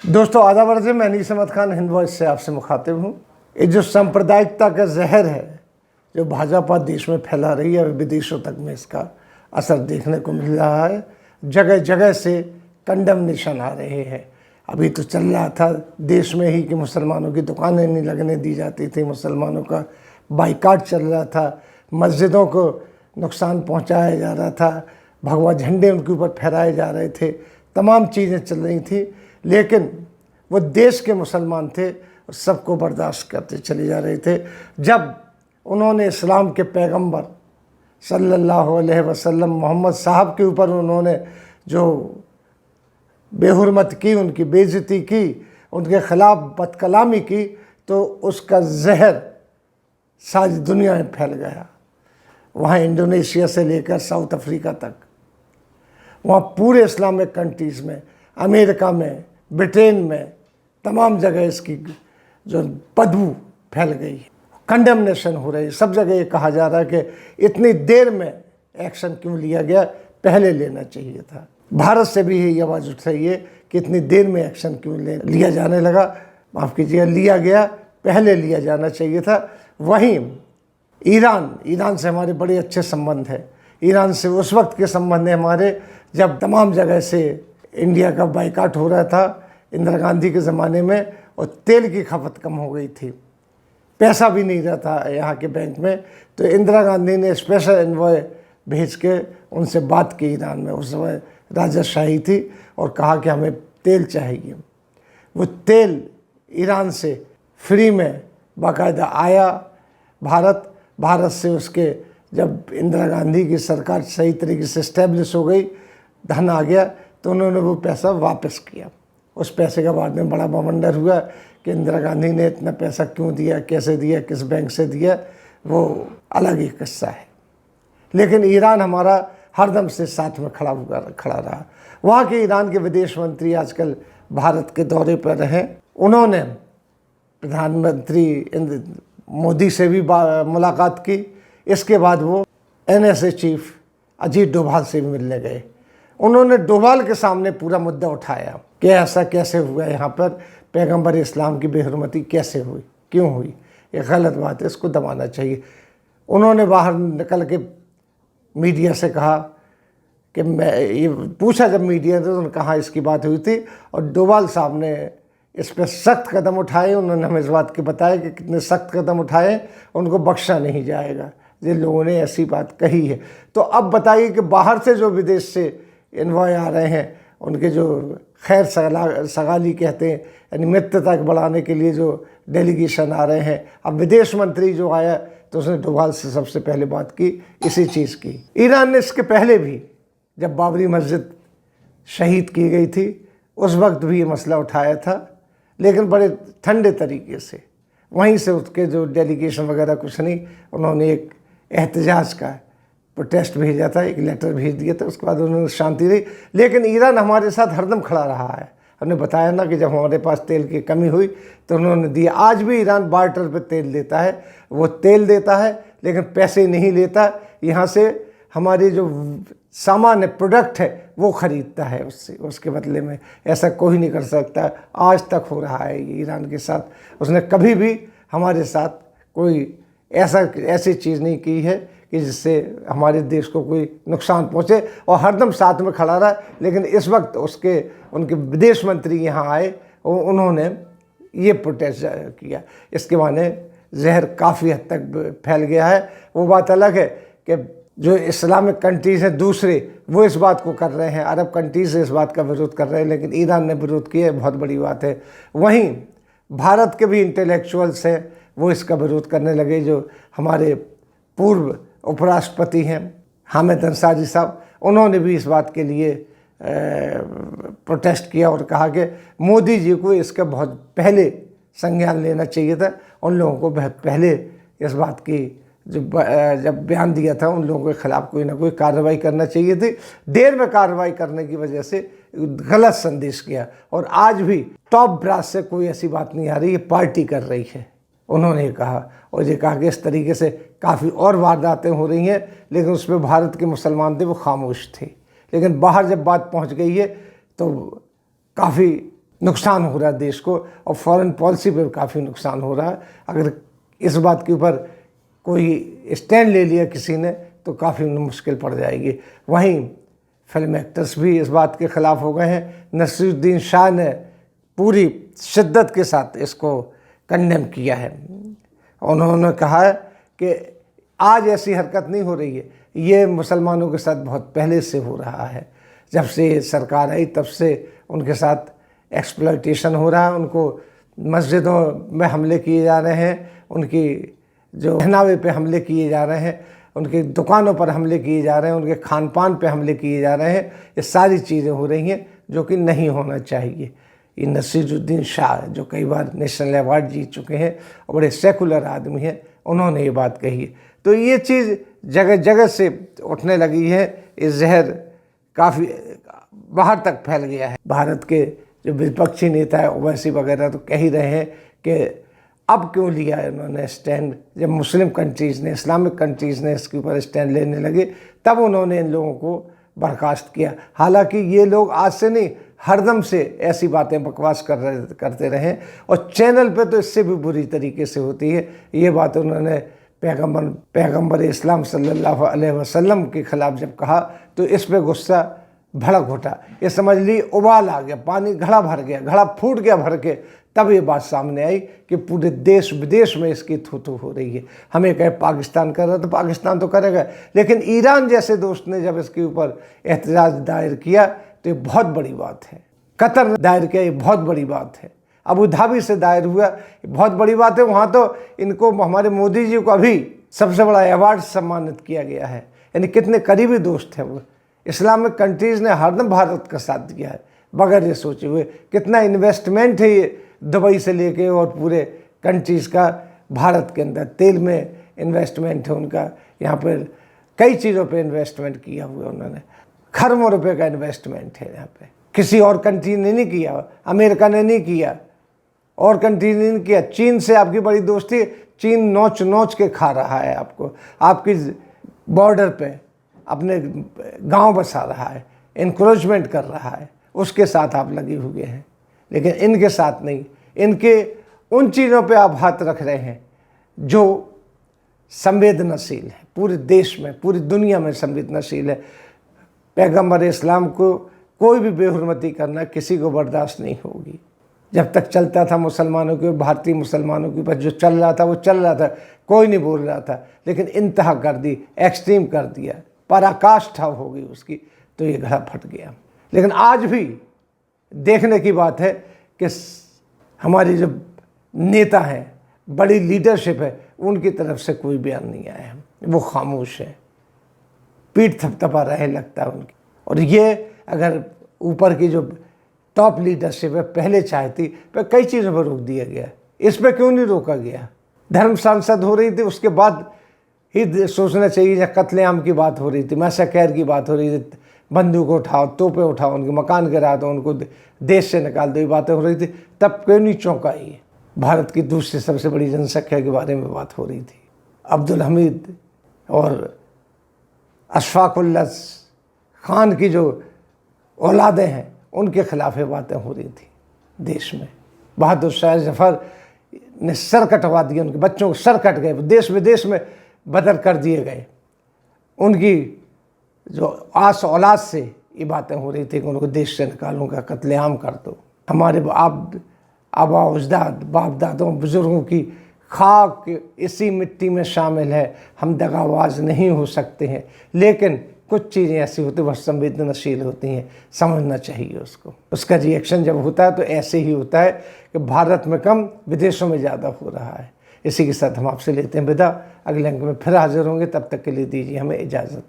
दोस्तों आदाब अर्ज़ है, मैं अनीस अहमद खान हिंद वॉइस से आपसे मुखातिब हूँ। ये जो सांप्रदायिकता का जहर है जो भाजपा देश में फैला रही है, विदेशों तक में इसका असर देखने को मिल रहा है। जगह जगह से कंडमनेशन आ रहे हैं। अभी तो चल रहा था देश में ही कि मुसलमानों की दुकानें नहीं लगने दी जाती थी, मुसलमानों का बाइकाट चल रहा था, मस्जिदों को नुकसान पहुंचाया जा रहा था, भगवा झंडे उनके ऊपर फहराए जा रहे थे, तमाम चीज़ें चल रही थी। लेकिन वो देश के मुसलमान थे और सबको बर्दाश्त करते चले जा रहे थे। जब उन्होंने इस्लाम के पैगंबर सल्लल्लाहु अलैहि वसल्लम मोहम्मद साहब के ऊपर उन्होंने जो बेहुरमत की, उनकी बेइज्जती की, उनके ख़िलाफ़ बदकलामी की, तो उसका जहर सारी दुनिया में फैल गया। वहाँ इंडोनेशिया से लेकर साउथ अफ्रीका तक, वहाँ पूरे इस्लामिक कंट्रीज़ में, अमेरिका में, ब्रिटेन में, तमाम जगह इसकी जो बदबू फैल गई है, कंडेमनेशन हो रही है। सब जगह ये कहा जा रहा है कि इतनी देर में एक्शन क्यों लिया गया, पहले लेना चाहिए था। भारत से भी यही आवाज़ उठ रही है कि इतनी देर में एक्शन क्यों लिया जाने लगा, माफ़ कीजिएगा, लिया गया, पहले लिया जाना चाहिए था। वहीं ईरान से हमारे बड़े अच्छे संबंध हैं। ईरान से उस वक्त के संबंध हैं हमारे जब तमाम जगह से इंडिया का बाइकाट हो रहा था इंदिरा गांधी के ज़माने में, और तेल की खपत कम हो गई थी, पैसा भी नहीं रहा था यहाँ के बैंक में। तो इंदिरा गांधी ने स्पेशल एनवॉय भेज के उनसे बात की ईरान में, उस समय राजशाही थी, और कहा कि हमें तेल चाहिए। वो तेल ईरान से फ्री में बाकायदा आया भारत से उसके, जब इंदिरा गांधी की सरकार सही तरीके से इस्टेब्लिश हो गई, धन आ गया, तो उन्होंने वो पैसा वापस किया। उस पैसे का बाद में बड़ा बवंडर हुआ कि इंदिरा गांधी ने इतना पैसा क्यों दिया, कैसे दिया, किस बैंक से दिया, वो अलग ही किस्सा है। लेकिन ईरान हमारा हरदम से साथ में खड़ा रहा। वहाँ के ईरान के विदेश मंत्री आजकल भारत के दौरे पर रहे। उन्होंने प्रधानमंत्री मोदी से भी मुलाकात की। इसके बाद वो NSA चीफ अजीत डोभाल से भी मिलने गए। उन्होंने डोभाल के सामने पूरा मुद्दा उठाया कि ऐसा कैसे हुआ, यहाँ पर पैगंबर इस्लाम की बेहुरमती कैसे हुई, क्यों हुई, ये गलत बात है, इसको दबाना चाहिए। उन्होंने बाहर निकल के मीडिया से कहा कि मैं ये पूछा, जब मीडिया ने, तो उन्होंने कहा इसकी बात हुई थी, और डोभाल साहब ने इस पर सख्त कदम उठाए। उन्होंने हमें इस बात के बताया कि कितने सख्त कदम उठाए, उनको बख्शा नहीं जाएगा जिन लोगों ने ऐसी बात कही है। तो अब बताइए कि बाहर से जो विदेश से इन्वॉय आ रहे हैं, उनके जो खैर सगाली कहते हैं, यानी मित्रता बढ़ाने के लिए जो डेलीगेशन आ रहे हैं, अब विदेश मंत्री जो आया तो उसने डोभाल से सबसे पहले बात की इसी चीज़ की। ईरान ने इसके पहले भी, जब बाबरी मस्जिद शहीद की गई थी, उस वक्त भी ये मसला उठाया था, लेकिन बड़े ठंडे तरीके से। वहीं से उसके जो डेलीगेशन वगैरह कुछ नहीं, उन्होंने एक एहतजाज का प्रोटेस्ट भेजा था, एक लेटर भेज दिया था, उसके बाद उन्होंने शांति रही। लेकिन ईरान हमारे साथ हरदम खड़ा रहा है। हमने बताया ना कि जब हमारे पास तेल की कमी हुई तो उन्होंने दिया। आज भी ईरान बार्टर पे तेल देता है, वो तेल देता है लेकिन पैसे नहीं लेता। यहाँ से हमारी जो सामान्य प्रोडक्ट है वो ख़रीदता है उससे, उसके बदले में। ऐसा कोई नहीं कर सकता। आज तक हो रहा है ये ईरान के साथ। उसने कभी भी हमारे साथ कोई ऐसी चीज़ नहीं की है कि जिससे हमारे देश को कोई नुकसान पहुँचे, और हरदम साथ में खड़ा रहा। लेकिन इस वक्त उनके विदेश मंत्री यहाँ आए, उन्होंने ये प्रोटेस्ट किया। इसके माने जहर काफ़ी हद तक फैल गया है। वो बात अलग है कि जो इस्लामिक कंट्रीज़ हैं दूसरे, वो इस बात को कर रहे हैं, अरब कंट्रीज़ इस बात का विरोध कर रहे हैं, लेकिन ईरान ने विरोध किया, बहुत बड़ी बात है। वहीं भारत के भी इंटेलेक्चुअल्स हैं, वो इसका विरोध करने लगे। जो हमारे पूर्व उपराष्ट्रपति हैं हामिद अंसारी साहब, उन्होंने भी इस बात के लिए प्रोटेस्ट किया और कहा कि मोदी जी को इसका बहुत पहले संज्ञान लेना चाहिए था। उन लोगों को बहुत पहले इस बात की जब बयान दिया था, उन लोगों के खिलाफ कोई ना कोई कार्रवाई करना चाहिए थी। देर में कार्रवाई करने की वजह से गलत संदेश गया। और आज भी टॉप ब्रास से कोई ऐसी बात नहीं आ रही, ये पार्टी कर रही है, उन्होंने कहा। और ये कहा कि इस तरीके से काफ़ी और वारदातें हो रही हैं, लेकिन उसमें भारत के मुसलमान थे वो खामोश थे। लेकिन बाहर जब बात पहुंच गई है तो काफ़ी नुकसान हो रहा है देश को, और फॉरेन पॉलिसी पे काफ़ी नुकसान हो रहा है। अगर इस बात के ऊपर कोई स्टैंड ले लिया किसी ने तो काफ़ी मुश्किल पड़ जाएगी। वहीं फिल्म एक्टर्स भी इस बात के ख़िलाफ़ हो गए हैं। नसीरुद्दीन शाह ने पूरी शिद्दत के साथ इसको कंडेम किया है। उन्होंने कहा है कि आज ऐसी हरकत नहीं हो रही है, ये मुसलमानों के साथ बहुत पहले से हो रहा है। जब से सरकार आई तब से उनके साथ एक्सप्लॉयटेशन हो रहा है, उनको मस्जिदों में हमले किए जा रहे हैं, उनकी जो पहनावे पे हमले किए जा रहे हैं, उनकी दुकानों पर हमले किए जा रहे हैं, उनके खान पान पे हमले किए जा रहे हैं। ये सारी चीज़ें हो रही हैं जो कि नहीं होना चाहिए। ये नसीरुद्दीन शाह जो कई बार नेशनल अवार्ड जीत चुके हैं और बड़े सेकुलर आदमी हैं, उन्होंने ये बात कही है। तो ये चीज़ जगह जगह से उठने लगी है। ये जहर काफ़ी बाहर तक फैल गया है। भारत के जो विपक्षी नेता है ओवैसी वगैरह तो कह ही रहे हैं कि अब क्यों लिया है उन्होंने स्टैंड, जब मुस्लिम कंट्रीज़ ने, इस्लामिक कंट्रीज़ ने इसके ऊपर स्टैंड लेने लगे तब उन्होंने इन लोगों को बर्खास्त किया। हालांकि ये लोग आज से नहीं, हरदम से ऐसी बातें बकवास करते रहे, और चैनल पे तो इससे भी बुरी तरीके से होती है। ये बात उन्होंने पैगंबर इस्लाम सल्लल्लाहु अलैहि वसल्लम के ख़िलाफ़ जब कहा तो इस पे गुस्सा भड़क उठा। ये समझ ली उबाल आ गया, पानी घड़ा भर गया, घड़ा फूट गया भर के। तब ये बात सामने आई कि पूरे देश विदेश में इसकी थू-थू हो रही है। हमें कहे पाकिस्तान कर रहा तो पाकिस्तान तो करेगा, लेकिन ईरान जैसे दोस्त ने जब इसके ऊपर एहतजाज दायर किया तो ये बहुत बड़ी बात है। कतर ने दायर किया, ये बहुत बड़ी बात है। अबू धाबी से दायर हुआ, ये बहुत बड़ी बात है। वहाँ तो इनको, हमारे मोदी जी को अभी सबसे बड़ा अवार्ड सम्मानित किया गया है। यानी कितने करीबी दोस्त हैं वो। इस्लामिक कंट्रीज़ ने हरदम भारत का साथ दिया है बगैर ये सोचे हुए। कितना इन्वेस्टमेंट है ये दुबई से लेके और पूरे कंट्रीज़ का भारत के अंदर। तेल में इन्वेस्टमेंट है उनका, यहाँ पर कई चीज़ों पे इन्वेस्टमेंट किया हुआ उन्होंने, खरबों रुपए का इन्वेस्टमेंट है यहाँ पे। किसी और कंट्री ने नहीं किया, अमेरिका ने नहीं किया, और कंट्री ने नहीं किया। चीन से आपकी बड़ी दोस्ती, चीन नोच नोच के खा रहा है आपको, आपकी बॉर्डर पे अपने गांव बसा रहा है, इंक्रोचमेंट कर रहा है, उसके साथ आप लगे हुए हैं। लेकिन इनके साथ नहीं, इनके उन चीज़ों पे आप हाथ रख रहे हैं जो संवेदनशील है, पूरे देश में, पूरी दुनिया में संवेदनशील है। पैगंबर इस्लाम को कोई भी बेहुरमती करना किसी को बर्दाश्त नहीं होगी। जब तक चलता था मुसलमानों के, भारतीय मुसलमानों के ऊपर जो चल रहा था वो चल रहा था, कोई नहीं बोल रहा था। लेकिन इंतहा कर दी, एक्सट्रीम कर दिया, पराकाष्ठा हो गई उसकी, तो ये घड़ा फट गया। लेकिन आज भी देखने की बात है कि हमारी जो नेता हैं, बड़ी लीडरशिप है, उनकी तरफ से कोई बयान नहीं आया है। वो खामोश है, पीठ थपथपा रहे लगता है उनकी। और ये अगर ऊपर की जो टॉप लीडरशिप है पहले चाहती, पर कई चीज़ों पर रोक दिया गया, इस पर क्यों नहीं रोका गया? धर्म सांसद हो रही थी, उसके बाद ही सोचना चाहिए। जब कत्लेआम की बात हो रही थी, मैसाकर की बात हो रही थी, बंदूक उठाओ, तोपे उठाओ, उनके मकान गिरा दो, उनको देश से निकाल दो, ये बातें हो रही थी, तब क्यों नहीं चौंका? ये भारत की दूसरी सबसे बड़ी जनसंख्या के बारे में बात हो रही थी। अब्दुल हमीद और अशफाकुल्लाह खान की जो औलादें हैं, उनके खिलाफ ये बातें हो रही थी देश में। बहादुर शाह जफ़र ने सर कटवा दिए, उनके बच्चों को सर कट गए, देश विदेश में बदर कर दिए गए। उनकी जो आस औलाद से ये बातें हो रही थी कि उनको देश से निकालूंगा, कत्लेआम कर दो। हमारे आबा उजदाद, बाप दादों, बुज़ुर्गों की खाक इसी मिट्टी में शामिल है। हम दगाबाज नहीं हो सकते हैं, लेकिन कुछ चीज़ें ऐसी होती हैं बहुत संवेदनशील होती हैं, समझना चाहिए उसको। उसका रिएक्शन जब होता है तो ऐसे ही होता है कि भारत में कम, विदेशों में ज़्यादा हो रहा है। इसी के साथ हम आपसे लेते हैं विदा। अगले अंक में फिर हाजिर होंगे, तब तक के लिए दीजिए हमें इजाज़त।